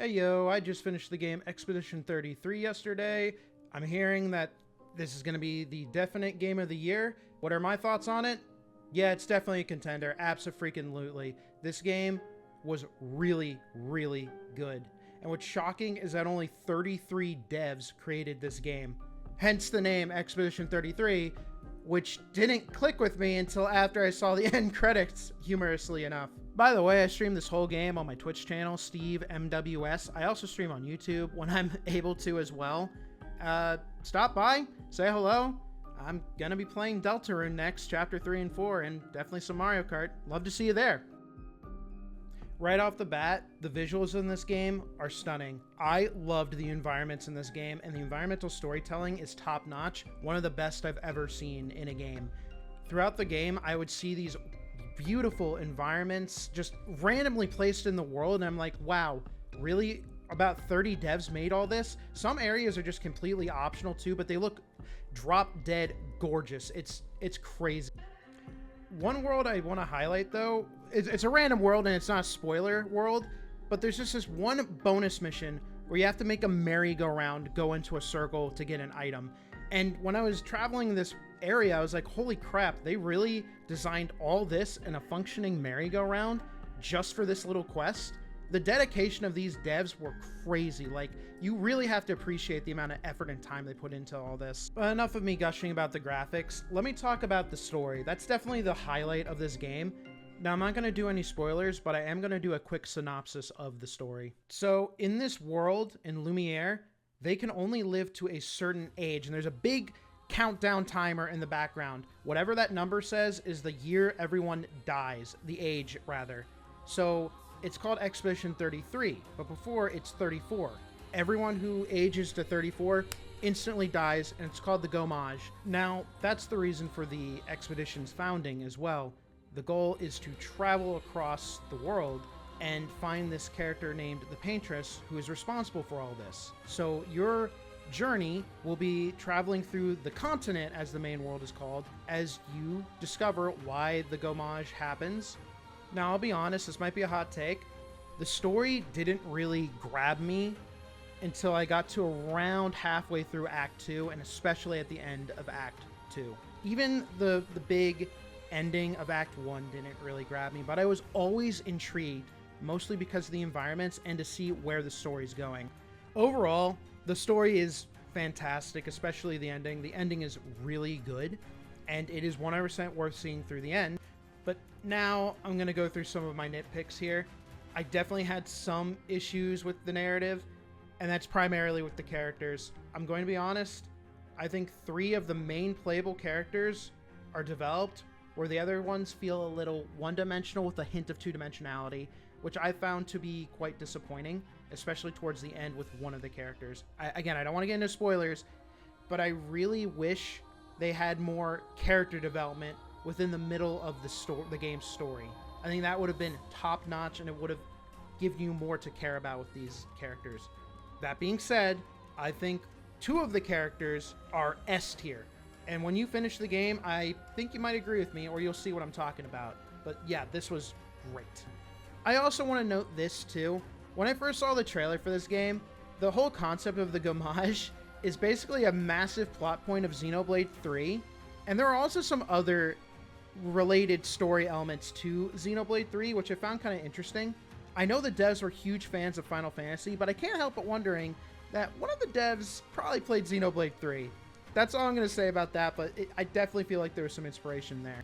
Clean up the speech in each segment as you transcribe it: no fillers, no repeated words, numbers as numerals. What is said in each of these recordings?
Hey yo, I just finished the game Expedition 33 yesterday. I'm hearing that this is going to be the definite game of the year. What are my thoughts on it? Yeah, it's definitely a contender. Abso-freaking-lutely. This game was really, really good. And what's shocking is that only 33 devs created this game. Hence the name Expedition 33, which didn't click with me until after I saw the end credits, humorously enough. By the way, I stream this whole game on my Twitch channel, SteveMWS. I also stream on YouTube when I'm able to as well. Stop by, say hello. I'm gonna be playing Deltarune next, Chapter 3 and 4, and definitely some Mario Kart. Love to see you there. Right off the bat, the visuals in this game are stunning. I loved the environments in this game, and the environmental storytelling is top-notch, one of the best I've ever seen in a game. Throughout the game, I would see these beautiful environments just randomly placed in the world, and I'm like, wow, really? About 30 devs made all this? Some areas are just completely optional too, but they look drop-dead gorgeous. It's crazy. One world I want to highlight, though, it's a random world and it's not a spoiler world, but there's just this one bonus mission where you have to make a merry-go-round go into a circle to get an item. And when I was traveling this area, I was like, holy crap, they really designed all this in a functioning merry-go-round just for this little quest? The dedication of these devs were crazy. Like, you really have to appreciate the amount of effort and time they put into all this. But enough of me gushing about the graphics. Let me talk about the story. That's definitely the highlight of this game. Now, I'm not going to do any spoilers, but I am going to do a quick synopsis of the story. So, in this world, in Lumiere, they can only live to a certain age, and there's a big countdown timer in the background. Whatever that number says is the year everyone dies, the age, rather. So, it's called Expedition 33, but before it's 34. Everyone who ages to 34 instantly dies, and it's called the Gommage. Now, that's the reason for the expedition's founding as well. The goal is to travel across the world and find this character named the Paintress, who is responsible for all this. So your journey will be traveling through the continent, as the main world is called, as you discover why the Gommage happens. Now, I'll be honest, this might be a hot take. The story didn't really grab me until I got to around halfway through Act 2, and especially at the end of Act 2. Even the big ending of Act 1 didn't really grab me, but I was always intrigued, mostly because of the environments and to see where the story's going. Overall, the story is fantastic, especially the ending. The ending is really good, and it is 100% worth seeing through the end. But now I'm going to go through some of my nitpicks here. I definitely had some issues with the narrative, and that's primarily with the characters. I'm going to be honest, I think 3 of the main playable characters are developed, where the other ones feel a little one-dimensional with a hint of two-dimensionality, which I found to be quite disappointing, especially towards the end with one of the characters. Again, I don't want to get into spoilers, but I really wish they had more character development within the middle of the game's story. I think that would have been top-notch, and it would have given you more to care about with these characters. That being said, I think 2 of the characters are S tier. And when you finish the game, I think you might agree with me, or you'll see what I'm talking about. But yeah, this was great. I also want to note this too. When I first saw the trailer for this game, the whole concept of the Gommage is basically a massive plot point of Xenoblade 3. And there are also some other related story elements to Xenoblade 3, which I found kind of interesting. I know the devs were huge fans of Final Fantasy, but I can't help but wondering that one of the devs probably played Xenoblade 3. That's all I'm going to say about that, but I definitely feel like there was some inspiration there.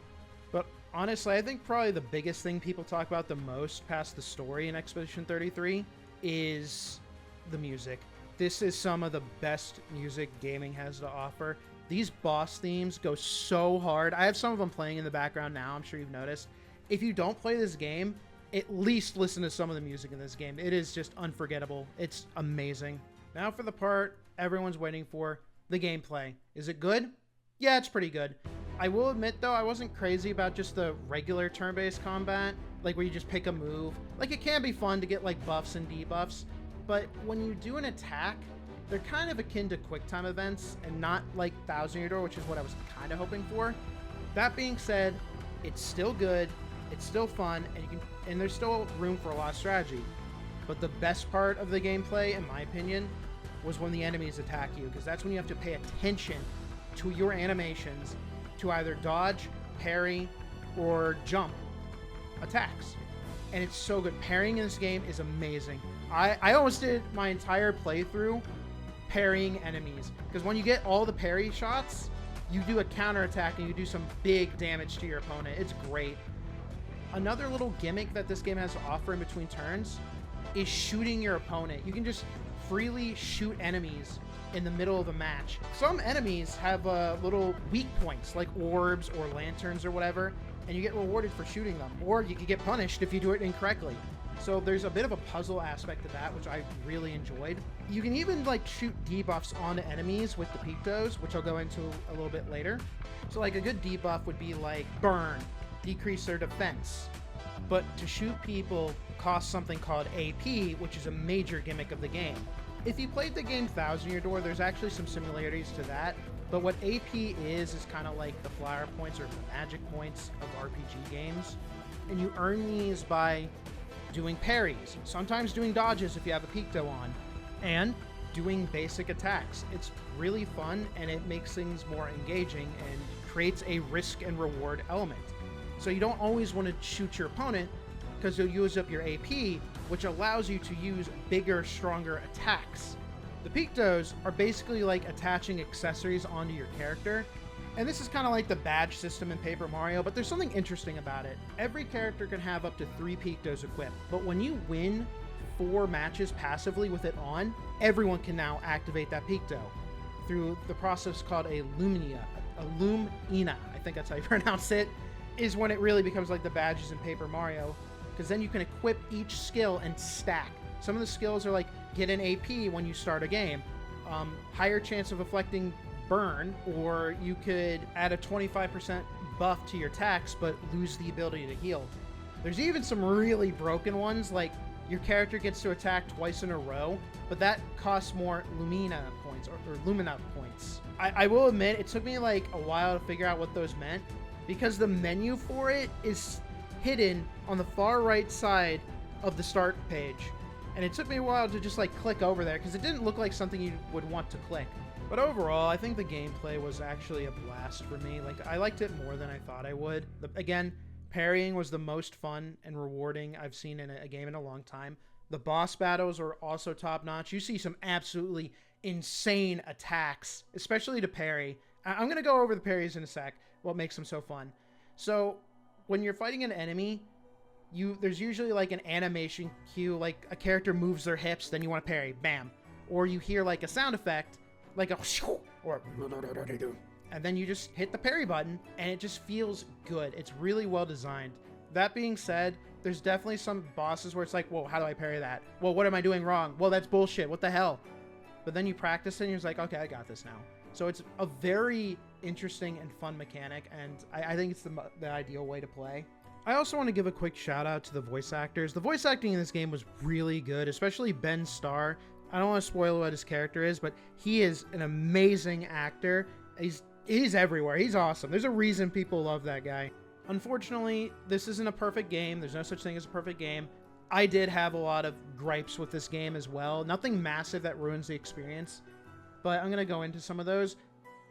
But honestly, I think probably the biggest thing people talk about the most past the story in Expedition 33 is the music. This is some of the best music gaming has to offer. These boss themes go so hard. I have some of them playing in the background now, I'm sure you've noticed. If you don't play this game, at least listen to some of the music in this game. It is just unforgettable. It's amazing. Now for the part everyone's waiting for, the gameplay. Is it good? Yeah, it's pretty good. I will admit, though, I wasn't crazy about just the regular turn-based combat, like where you just pick a move. Like, it can be fun to get, like, buffs and debuffs, but when you do an attack, they're kind of akin to quick-time events and not like Thousand Year Door, which is what I was kind of hoping for. That being said, it's still good, it's still fun, and there's still room for a lot of strategy. But the best part of the gameplay, in my opinion, was when the enemies attack you, because that's when you have to pay attention to your animations to either dodge, parry, or jump attacks. And it's so good. Parrying in this game is amazing. I almost did my entire playthrough parrying enemies, because when you get all the parry shots, you do a counterattack and you do some big damage to your opponent. It's great. Another little gimmick that this game has to offer in between turns is shooting your opponent. You can just freely shoot enemies in the middle of a match. Some enemies have little weak points like orbs or lanterns or whatever, and you get rewarded for shooting them, or you can get punished if you do it incorrectly. So there's a bit of a puzzle aspect to that, which I really enjoyed. You can even like shoot debuffs onto enemies with the pictos, which I'll go into a little bit later. So like a good debuff would be like burn, decrease their defense. But to shoot people costs something called AP, which is a major gimmick of the game. If you played the game Thousand Year Door, there's actually some similarities to that. But what AP is kind of like the flower points or the magic points of RPG games. And you earn these by doing parries, sometimes doing dodges if you have a picto on, and doing basic attacks. It's really fun, and it makes things more engaging and creates a risk and reward element. So you don't always want to shoot your opponent because you'll use up your AP, which allows you to use bigger, stronger attacks. The pictos are basically like attaching accessories onto your character, and this is kind of like the badge system in Paper Mario, but there's something interesting about it. Every character can have up to 3 pictos equipped, but when you win 4 matches passively with it on, everyone can now activate that picto through the process called a Lumina, I think that's how you pronounce it, is when it really becomes like the badges in Paper Mario, because then you can equip each skill and stack. Some of the skills are like get an AP when you start a game, higher chance of afflicting burn, or you could add a 25% buff to your attacks but lose the ability to heal. There's even some really broken ones, like your character gets to attack twice in a row, but that costs more Lumina points or Lumina points. I will admit it took me like a while to figure out what those meant, because the menu for it is hidden on the far right side of the start page, and it took me a while to just like click over there because it didn't look like something you would want to click. But overall, I think the gameplay was actually a blast for me. Like, I liked it more than I thought I would. Again, parrying was the most fun and rewarding I've seen in a game in a long time. The boss battles are also top-notch. You see some absolutely insane attacks, especially to parry. I'm going to go over the parries in a sec, what makes them so fun. So, when you're fighting an enemy, there's usually like an animation cue, like a character moves their hips, then you want to parry, bam. Or you hear like a sound effect, like a or and then you just hit the parry button and it just feels good. It's really well designed. That being said, there's definitely some bosses where it's like, whoa, how do I parry that? Well, what am I doing wrong? Well, that's bullshit. What the hell? But then you practice it and you're just like, okay, I got this now. So it's a very interesting and fun mechanic, and I think it's the ideal way to play. I also want to give a quick shout out to the voice actors. The voice acting in this game was really good, especially Ben Starr. I don't want to spoil what his character is, but he is an amazing actor. He's everywhere. He's awesome. There's a reason people love that guy. Unfortunately, this isn't a perfect game. There's no such thing as a perfect game. I did have a lot of gripes with this game as well. Nothing massive that ruins the experience, but I'm going to go into some of those.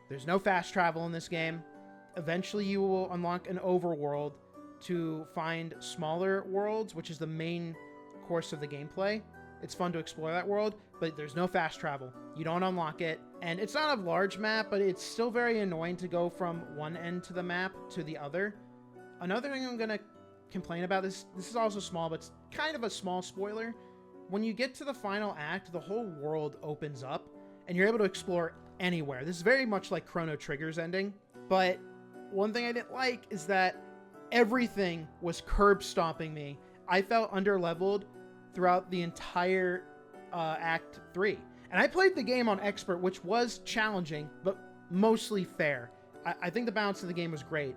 There's no fast travel in this game. Eventually, you will unlock an overworld to find smaller worlds, which is the main course of the gameplay. It's fun to explore that world, but there's no fast travel. You don't unlock it, and it's not a large map, but it's still very annoying to go from one end to the map to the other. Another thing I'm going to complain about, this is also small, but it's kind of a small spoiler. When you get to the final act, the whole world opens up, and you're able to explore anywhere. This is very much like Chrono Trigger's ending, but one thing I didn't like is that everything was curb stomping me. I felt underleveled throughout the entire Act 3. And I played the game on Expert, which was challenging, but mostly fair. I think the balance of the game was great,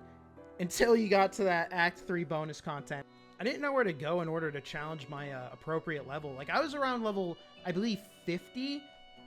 until you got to that Act 3 bonus content. I didn't know where to go in order to challenge my appropriate level. Like, I was around level, I believe, 50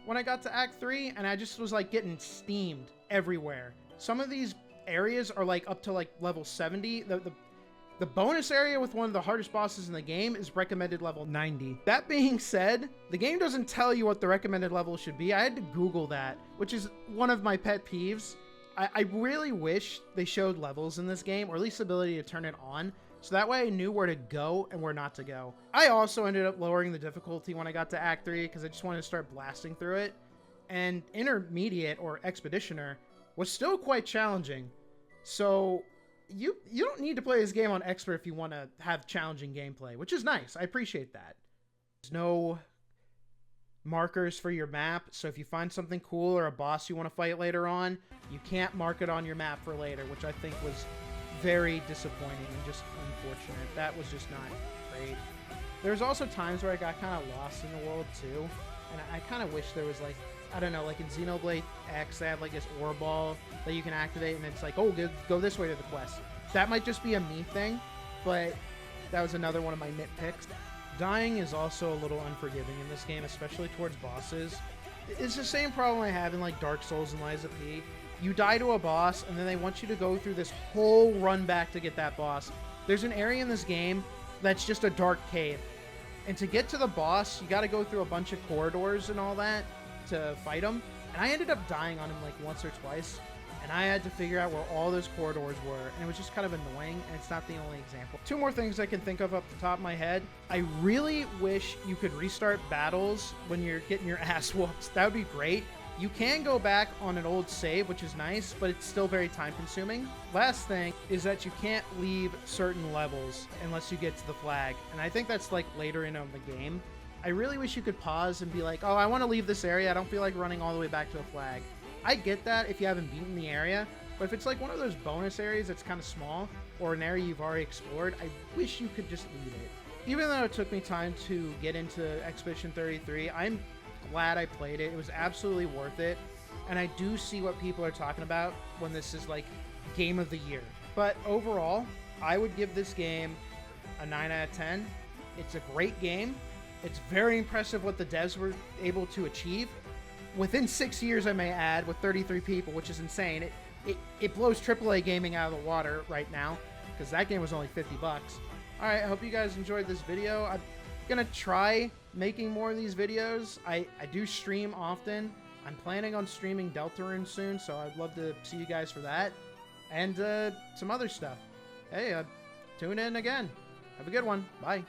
when I got to Act 3, and I just was, like, getting steamed everywhere. Some of these areas are, like, up to, like, level 70. The The bonus area with one of the hardest bosses in the game is recommended level 90. That being said, the game doesn't tell you what the recommended level should be. I had to Google that, which is one of my pet peeves. I really wish they showed levels in this game, or at least the ability to turn it on, so that way I knew where to go and where not to go. I also ended up lowering the difficulty when I got to Act 3 because I just wanted to start blasting through it. And Intermediate, or Expeditioner, was still quite challenging. So you don't need to play this game on Expert if you want to have challenging gameplay, which is nice. I appreciate that. There's no markers for your map, so if you find something cool or a boss you want to fight later on, you can't mark it on your map for later, which I think was very disappointing and just unfortunate. That was just not great. There's also times where I got kind of lost in the world too, and I kind of wish there was like, I don't know, like in Xenoblade X, they have like this ore ball that you can activate, and it's like, oh, go this way to the quest. That might just be a me thing, but that was another one of my nitpicks. Dying is also a little unforgiving in this game, especially towards bosses. It's the same problem I have in like Dark Souls and Lies of P. You die to a boss, and then they want you to go through this whole run back to get that boss. There's an area in this game that's just a dark cave. And to get to the boss, you got to go through a bunch of corridors and all that to fight him. And I ended up dying on him like once or twice. And I had to figure out where all those corridors were. And it was just kind of annoying, and it's not the only example. Two more things I can think of off the top of my head. I really wish you could restart battles when you're getting your ass whooped. That would be great. You can go back on an old save, which is nice, but it's still very time consuming. Last thing is that you can't leave certain levels unless you get to the flag. And I think that's like later in the game. I really wish you could pause and be like, oh, I want to leave this area. I don't feel like running all the way back to a flag. I get that if you haven't beaten the area, but if it's like one of those bonus areas that's kind of small, or an area you've already explored, I wish you could just leave it. Even though it took me time to get into Expedition 33, I'm glad I played it. It was absolutely worth it, and I do see what people are talking about when this is like game of the year. But overall, I would give this game a 9 out of 10. It's a great game. It's very impressive what the devs were able to achieve. Within 6 years, I may add, with 33 people, which is insane. It blows AAA gaming out of the water right now, because that game was only 50 bucks. Alright, I hope you guys enjoyed this video. I'm gonna try making more of these videos. I do stream often. I'm planning on streaming Deltarune soon, so I'd love to see you guys for that. And some other stuff. Hey, tune in again. Have a good one. Bye.